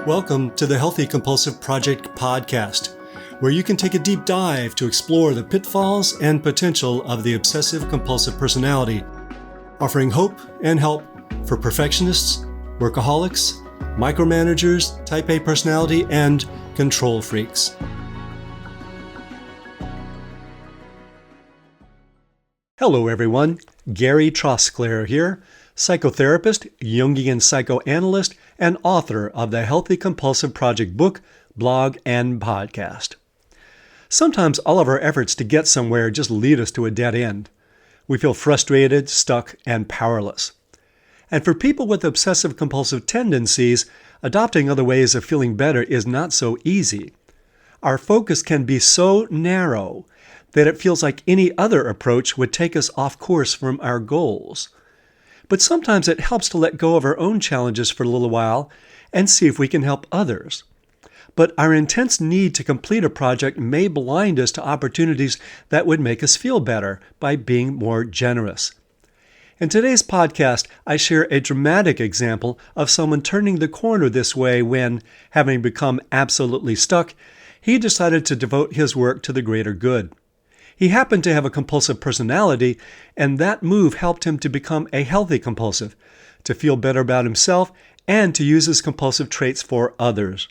Welcome to the Healthy Compulsive Project podcast, where you can take a deep dive to explore the pitfalls and potential of the obsessive-compulsive personality, offering hope and help for perfectionists, workaholics, micromanagers, type A personality, and control freaks. Hello everyone, Gary Trosclair here, psychotherapist, Jungian psychoanalyst, and author of the Healthy Compulsive Project book, blog, and podcast. Sometimes all of our efforts to get somewhere just lead us to a dead end. We feel frustrated, stuck, and powerless. And for people with obsessive-compulsive tendencies, adopting other ways of feeling better is not so easy. Our focus can be so narrow that it feels like any other approach would take us off course from our goals. But sometimes it helps to let go of our own challenges for a little while and see if we can help others. But our intense need to complete a project may blind us to opportunities that would make us feel better by being more generous. In today's podcast, I share a dramatic example of someone turning the corner this way when, having become absolutely stuck, he decided to devote his work to the greater good. He happened to have a compulsive personality, and that move helped him to become a healthy compulsive, to feel better about himself, and to use his compulsive traits for others.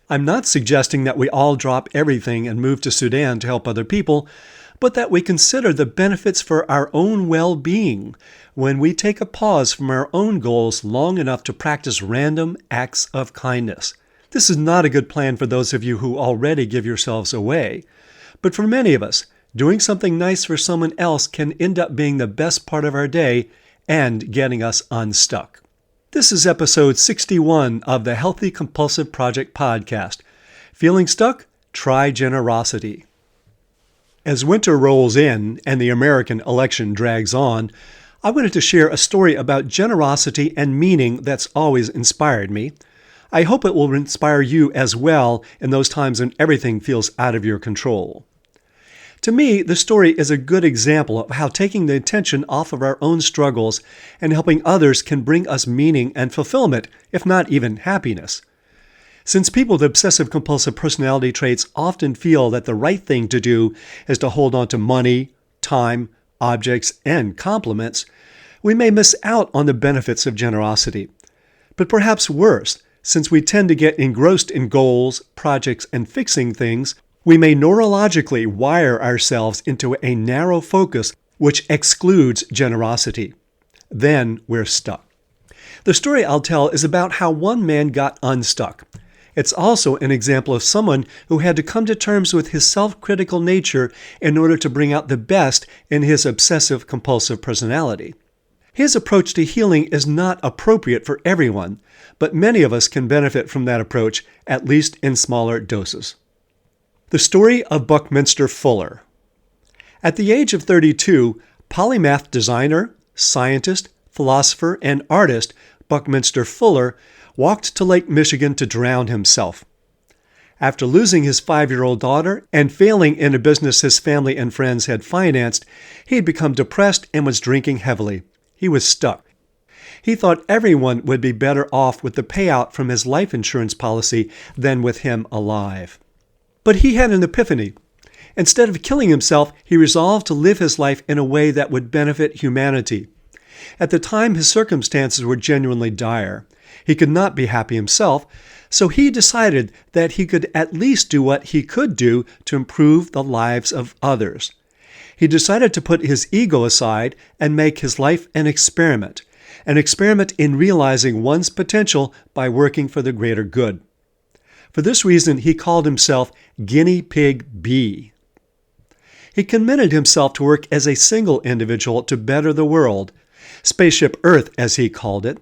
I'm not suggesting that we all drop everything and move to Sudan to help other people, but that we consider the benefits for our own well-being when we take a pause from our own goals long enough to practice random acts of kindness. This is not a good plan for those of you who already give yourselves away, but for many of us, doing something nice for someone else can end up being the best part of our day and getting us unstuck. This is episode 61 of the Healthy Compulsive Project podcast. Feeling stuck? Try generosity. As winter rolls in and the American election drags on, I wanted to share a story about generosity and meaning that's always inspired me. I hope it will inspire you as well in those times when everything feels out of your control. To me, the story is a good example of how taking the attention off of our own struggles and helping others can bring us meaning and fulfillment, if not even happiness. Since people with obsessive-compulsive personality traits often feel that the right thing to do is to hold on to money, time, objects, and compliments, we may miss out on the benefits of generosity. But perhaps worse, since we tend to get engrossed in goals, projects, and fixing things, we may neurologically wire ourselves into a narrow focus which excludes generosity. Then we're stuck. The story I'll tell is about how one man got unstuck. It's also an example of someone who had to come to terms with his self-critical nature in order to bring out the best in his obsessive-compulsive personality. His approach to healing is not appropriate for everyone, but many of us can benefit from that approach, at least in smaller doses. The story of Buckminster Fuller. At the age of 32, polymath designer, scientist, philosopher, and artist Buckminster Fuller walked to Lake Michigan to drown himself. After losing his 5-year-old daughter and failing in a business his family and friends had financed, he had become depressed and was drinking heavily. He was stuck. He thought everyone would be better off with the payout from his life insurance policy than with him alive. But he had an epiphany. Instead of killing himself, he resolved to live his life in a way that would benefit humanity. At the time, his circumstances were genuinely dire. He could not be happy himself, so he decided that he could at least do what he could do to improve the lives of others. He decided to put his ego aside and make his life an experiment in realizing one's potential by working for the greater good. For this reason, he called himself Guinea Pig B. He committed himself to work as a single individual to better the world, Spaceship Earth as he called it.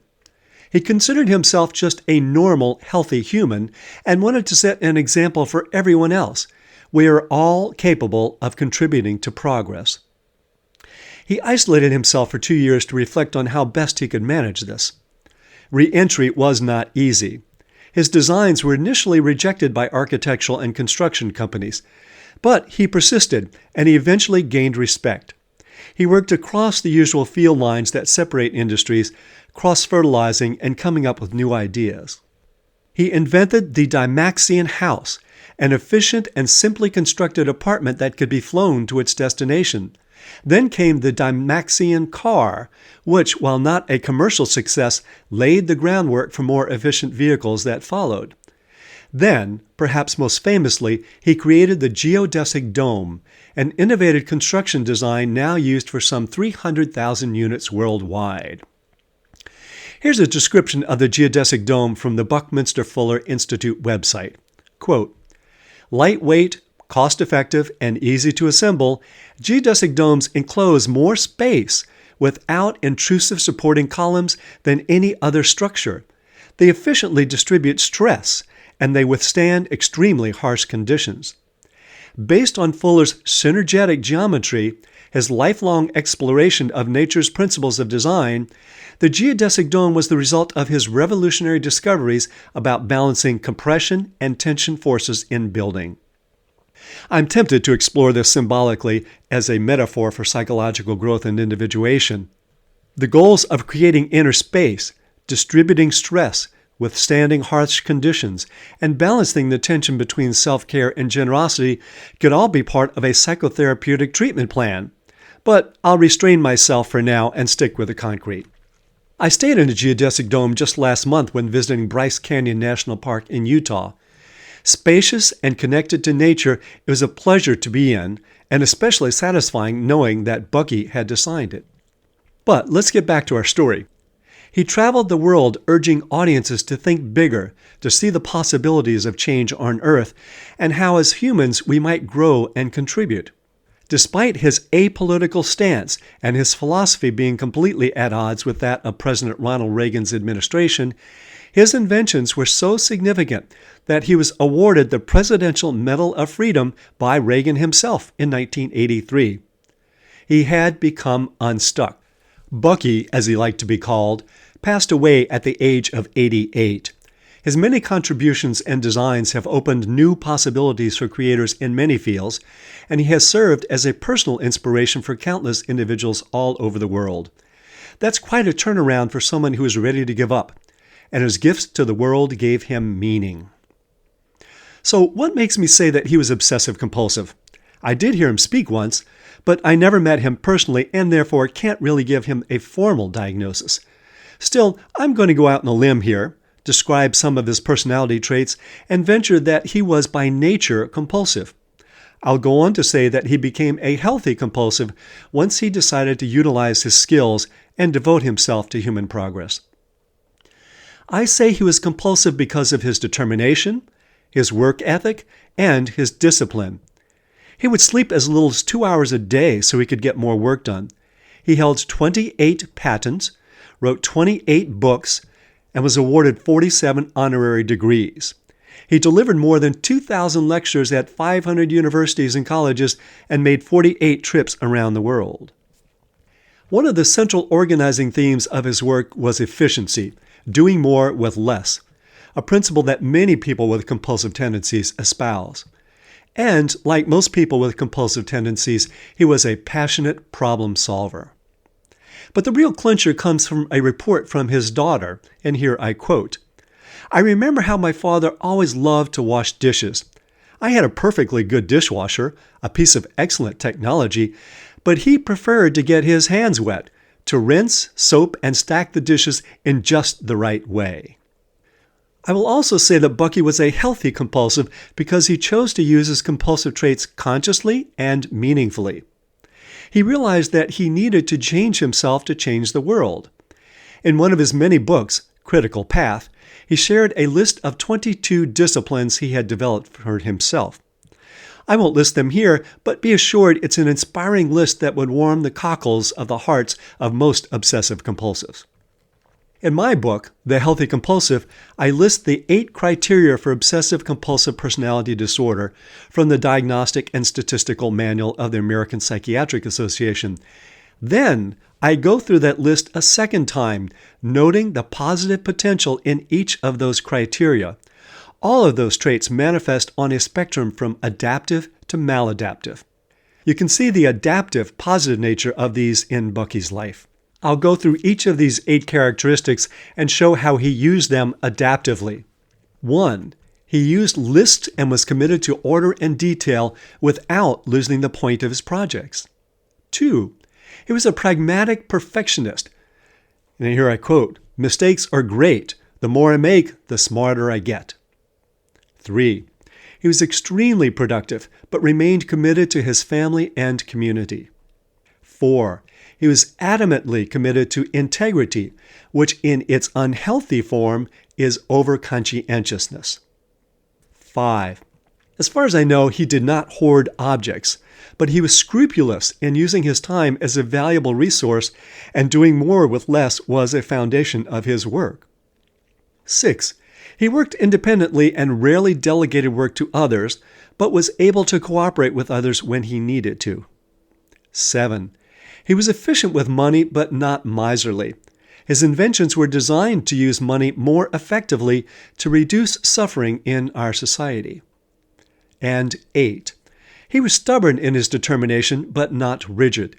He considered himself just a normal, healthy human and wanted to set an example for everyone else. We are all capable of contributing to progress. He isolated himself for 2 years to reflect on how best he could manage this. Re-entry was not easy. His designs were initially rejected by architectural and construction companies, but he persisted, and he eventually gained respect. He worked across the usual field lines that separate industries, cross-fertilizing and coming up with new ideas. He invented the Dymaxion house, an efficient and simply constructed apartment that could be flown to its destination. Then came the Dymaxion car, which, while not a commercial success, laid the groundwork for more efficient vehicles that followed. Then, perhaps most famously, he created the geodesic dome, an innovative construction design now used for some 300,000 units worldwide. Here's a description of the geodesic dome from the Buckminster Fuller Institute website. Quote, lightweight, cost-effective, and easy to assemble, geodesic domes enclose more space without intrusive supporting columns than any other structure. They efficiently distribute stress, and they withstand extremely harsh conditions. Based on Fuller's synergetic geometry, his lifelong exploration of nature's principles of design, the geodesic dome was the result of his revolutionary discoveries about balancing compression and tension forces in building. I'm tempted to explore this symbolically as a metaphor for psychological growth and individuation. The goals of creating inner space, distributing stress, withstanding harsh conditions, and balancing the tension between self-care and generosity could all be part of a psychotherapeutic treatment plan. But I'll restrain myself for now and stick with the concrete. I stayed in a geodesic dome just last month when visiting Bryce Canyon National Park in Utah. Spacious and connected to nature, it was a pleasure to be in, and especially satisfying knowing that Bucky had designed it. But let's get back to our story. He traveled the world urging audiences to think bigger, to see the possibilities of change on Earth, and how as humans we might grow and contribute. Despite his apolitical stance and his philosophy being completely at odds with that of President Ronald Reagan's administration, his inventions were so significant that he was awarded the Presidential Medal of Freedom by Reagan himself in 1983. He had become unstuck. Bucky, as he liked to be called, passed away at the age of 88. His many contributions and designs have opened new possibilities for creators in many fields, and he has served as a personal inspiration for countless individuals all over the world. That's quite a turnaround for someone who is ready to give up, and his gifts to the world gave him meaning. So what makes me say that he was obsessive-compulsive? I did hear him speak once, but I never met him personally and therefore can't really give him a formal diagnosis. Still, I'm going to go out on a limb here, describe some of his personality traits, and venture that he was by nature compulsive. I'll go on to say that he became a healthy compulsive once he decided to utilize his skills and devote himself to human progress. I say he was compulsive because of his determination, his work ethic, and his discipline. He would sleep as little as 2 hours a day so he could get more work done. He held 28 patents, wrote 28 books, and was awarded 47 honorary degrees. He delivered more than 2,000 lectures at 500 universities and colleges and made 48 trips around the world. One of the central organizing themes of his work was efficiency, doing more with less, a principle that many people with compulsive tendencies espouse. And, like most people with compulsive tendencies, he was a passionate problem solver. But the real clincher comes from a report from his daughter, and here I quote, "I remember how my father always loved to wash dishes. I had a perfectly good dishwasher, a piece of excellent technology, but he preferred to get his hands wet, to rinse, soap, and stack the dishes in just the right way." I will also say that Bucky was a healthy compulsive because he chose to use his compulsive traits consciously and meaningfully. He realized that he needed to change himself to change the world. In one of his many books, Critical Path, he shared a list of 22 disciplines he had developed for himself. I won't list them here, but be assured it's an inspiring list that would warm the cockles of the hearts of most obsessive-compulsives. In my book, The Healthy Compulsive, I list the 8 criteria for obsessive-compulsive personality disorder from the Diagnostic and Statistical Manual of the American Psychiatric Association. Then, I go through that list a second time, noting the positive potential in each of those criteria. All of those traits manifest on a spectrum from adaptive to maladaptive. You can see the adaptive, positive nature of these in Bucky's life. I'll go through each of these 8 characteristics and show how he used them adaptively. 1. He used lists and was committed to order and detail without losing the point of his projects. 2. He was a pragmatic perfectionist. And here I quote, "Mistakes are great. The more I make, the smarter I get." 3. He was extremely productive, but remained committed to his family and community. 4. He was adamantly committed to integrity, which in its unhealthy form is over-conscientiousness. 5. As far as I know, he did not hoard objects, but he was scrupulous in using his time as a valuable resource, and doing more with less was a foundation of his work. 6. He worked independently and rarely delegated work to others, but was able to cooperate with others when he needed to. 7. He was efficient with money, but not miserly. His inventions were designed to use money more effectively to reduce suffering in our society. And 8. He was stubborn in his determination, but not rigid.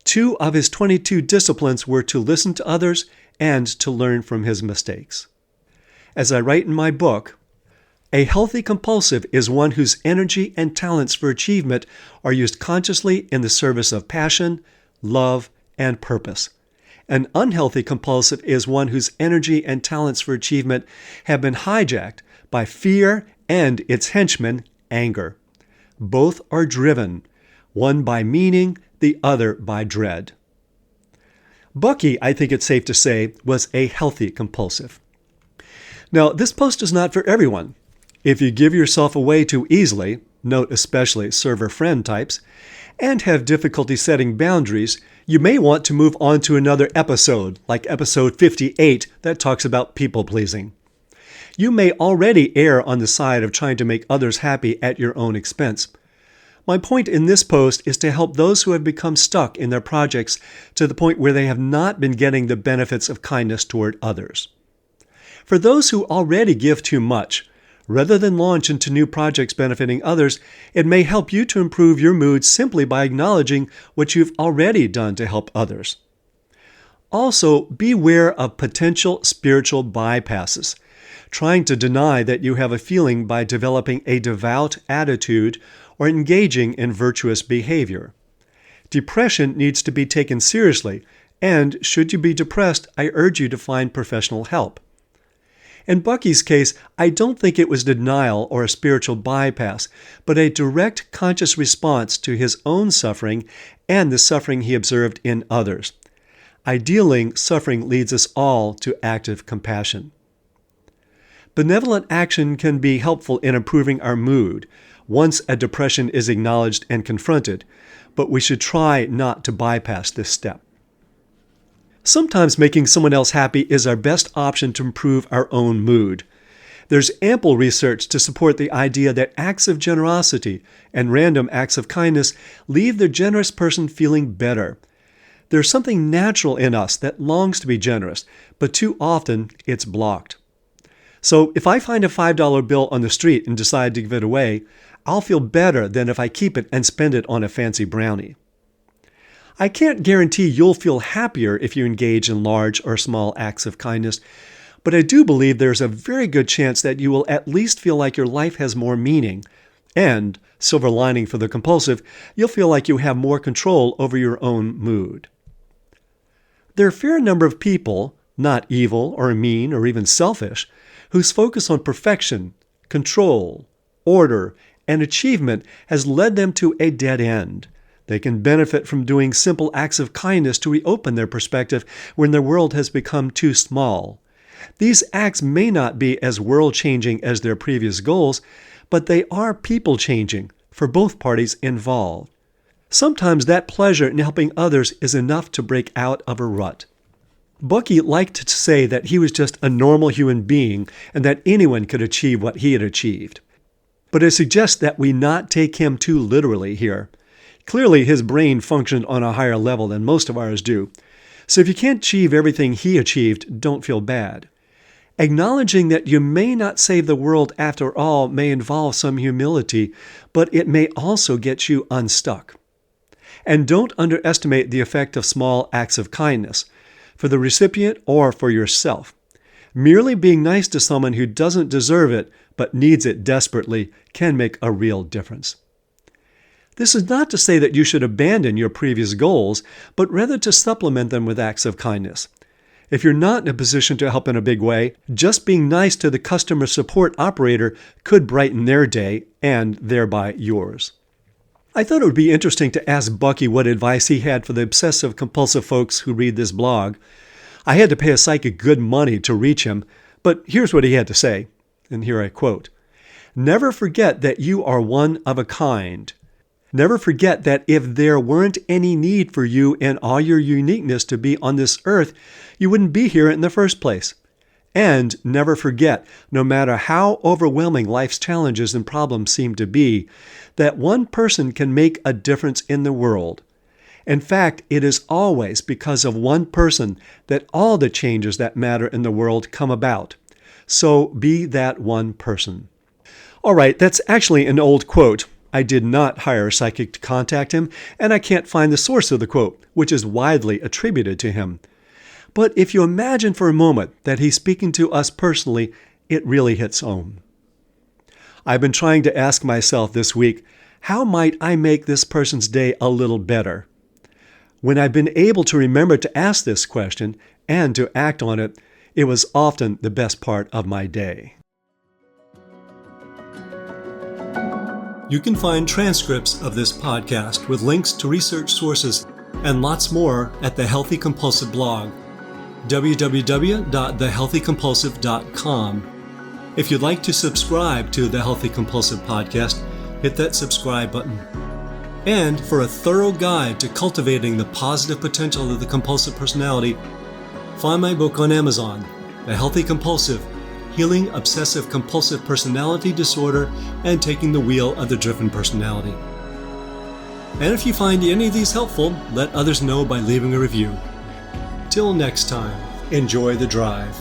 2 of his 22 disciplines were to listen to others and to learn from his mistakes. As I write in my book, a healthy compulsive is one whose energy and talents for achievement are used consciously in the service of passion, love, and purpose. An unhealthy compulsive is one whose energy and talents for achievement have been hijacked by fear and its henchman, anger. Both are driven, one by meaning, the other by dread. Bucky, I think it's safe to say, was a healthy compulsive. Now, this post is not for everyone. If you give yourself away too easily, note especially server-friend types, and have difficulty setting boundaries, you may want to move on to another episode, like episode 58, that talks about people-pleasing. You may already err on the side of trying to make others happy at your own expense. My point in this post is to help those who have become stuck in their projects to the point where they have not been getting the benefits of kindness toward others. For those who already give too much, rather than launch into new projects benefiting others, it may help you to improve your mood simply by acknowledging what you've already done to help others. Also, beware of potential spiritual bypasses, trying to deny that you have a feeling by developing a devout attitude or engaging in virtuous behavior. Depression needs to be taken seriously, and should you be depressed, I urge you to find professional help. In Bucky's case, I don't think it was denial or a spiritual bypass, but a direct conscious response to his own suffering and the suffering he observed in others. Ideally, suffering leads us all to active compassion. Benevolent action can be helpful in improving our mood once a depression is acknowledged and confronted, but we should try not to bypass this step. Sometimes making someone else happy is our best option to improve our own mood. There's ample research to support the idea that acts of generosity and random acts of kindness leave the generous person feeling better. There's something natural in us that longs to be generous, but too often it's blocked. So if I find a $5 bill on the street and decide to give it away, I'll feel better than if I keep it and spend it on a fancy brownie. I can't guarantee you'll feel happier if you engage in large or small acts of kindness, but I do believe there's a very good chance that you will at least feel like your life has more meaning, and, silver lining for the compulsive, you'll feel like you have more control over your own mood. There are a fair number of people, not evil or mean or even selfish, whose focus on perfection, control, order, and achievement has led them to a dead end. They can benefit from doing simple acts of kindness to reopen their perspective when their world has become too small. These acts may not be as world-changing as their previous goals, but they are people-changing for both parties involved. Sometimes that pleasure in helping others is enough to break out of a rut. Bucky liked to say that he was just a normal human being and that anyone could achieve what he had achieved. But I suggest that we not take him too literally here. Clearly, his brain functioned on a higher level than most of ours do. So if you can't achieve everything he achieved, don't feel bad. Acknowledging that you may not save the world after all may involve some humility, but it may also get you unstuck. And don't underestimate the effect of small acts of kindness, for the recipient or for yourself. Merely being nice to someone who doesn't deserve it but needs it desperately can make a real difference. This is not to say that you should abandon your previous goals, but rather to supplement them with acts of kindness. If you're not in a position to help in a big way, just being nice to the customer support operator could brighten their day and thereby yours. I thought it would be interesting to ask Bucky what advice he had for the obsessive-compulsive folks who read this blog. I had to pay a psychic good money to reach him, but here's what he had to say, and here I quote, "Never forget that you are one of a kind. Never forget that if there weren't any need for you and all your uniqueness to be on this earth, you wouldn't be here in the first place. And never forget, no matter how overwhelming life's challenges and problems seem to be, that one person can make a difference in the world. In fact, it is always because of one person that all the changes that matter in the world come about. So be that one person." All right, that's actually an old quote. I did not hire a psychic to contact him, and I can't find the source of the quote, which is widely attributed to him. But if you imagine for a moment that he's speaking to us personally, it really hits home. I've been trying to ask myself this week, how might I make this person's day a little better? When I've been able to remember to ask this question and to act on it, it was often the best part of my day. You can find transcripts of this podcast with links to research sources and lots more at the Healthy Compulsive blog, www.thehealthycompulsive.com. If you'd like to subscribe to the Healthy Compulsive podcast, hit that subscribe button. And for a thorough guide to cultivating the positive potential of the compulsive personality, find my book on Amazon, The Healthy Compulsive: Healing Obsessive-Compulsive Personality Disorder and Taking the Wheel of the Driven Personality. And if you find any of these helpful, let others know by leaving a review. Till next time, enjoy the drive.